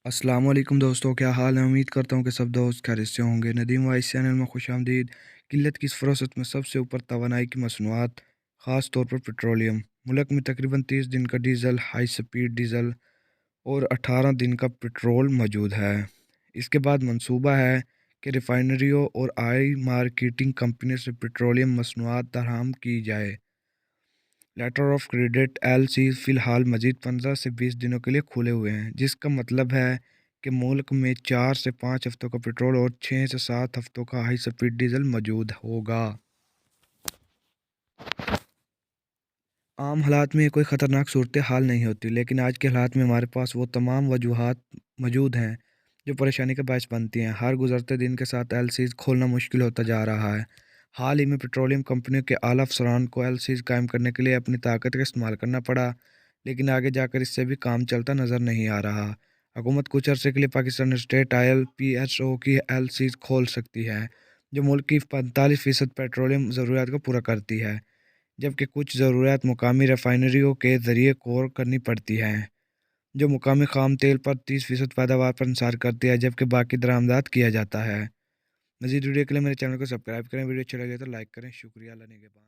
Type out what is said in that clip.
अस्सलाम वालेकुम दोस्तों, क्या हाल है। उम्मीद करता हूँ कि सब दोस्त खैरियत से होंगे। नदीम वाइस चैनल में खुशामदीद। किल्लत की इस फ़रोख्त में सबसे ऊपर तवानाई की मसनूआत, ख़ास तौर पर पेट्रोलियम। मुल्क में तकरीबन 30 दिन का डीज़ल, हाई स्पीड डीज़ल और 18 दिन का पेट्रोल मौजूद है। इसके बाद मंसूबा है कि रिफाइनरियों और ऑयल मार्केटिंग कंपनी से पेट्रोलियम मसनूआत दराहम की जाए। लेटर ऑफ क्रेडिट एलसी फ़िलहाल मज़ीद 15 से 20 दिनों के लिए खुले हुए हैं, जिसका मतलब है कि मुल्क में 4 से 5 हफ्तों का पेट्रोल और 6 से 7 हफ्तों का हाई स्पीड डीजल मौजूद होगा। आम हालात में ये कोई ख़तरनाक सूरत हाल नहीं होती, लेकिन आज के हालात में हमारे पास वो तमाम वजूहात मौजूद हैं जो परेशानी का बायस बनती हैं। हर गुज़रते दिन के साथ एलसीज़ खोलना मुश्किल होता जा रहा है। हाल ही में पेट्रोलियम कंपनियों के आला अफसरान को एलसीज़ कायम करने के लिए अपनी ताकत का इस्तेमाल करना पड़ा, लेकिन आगे जाकर इससे भी काम चलता नज़र नहीं आ रहा। हुकूमत कुछ अरसे के लिए पाकिस्तान स्टेट ऑयल पीएसओ की एलसीज़ खोल सकती है, जो मुल्क की 45% पेट्रोलियम ज़रूरियात को पूरा करती है, जबकि कुछ ज़रूरियात मुकामी रिफाइनरियों के ज़रिए कोर करनी पड़ती हैं, जो मुकामी खाम तेल पर 30% पैदावार पर इंसार करती है, जबकि बाकी दरामदात किया जाता है। मज़ीद वीडियो के लिए मेरे चैनल को सब्सक्राइब करें। वीडियो अच्छा लगे तो लाइक करें। शुक्रिया। अल्लाह निगहबान।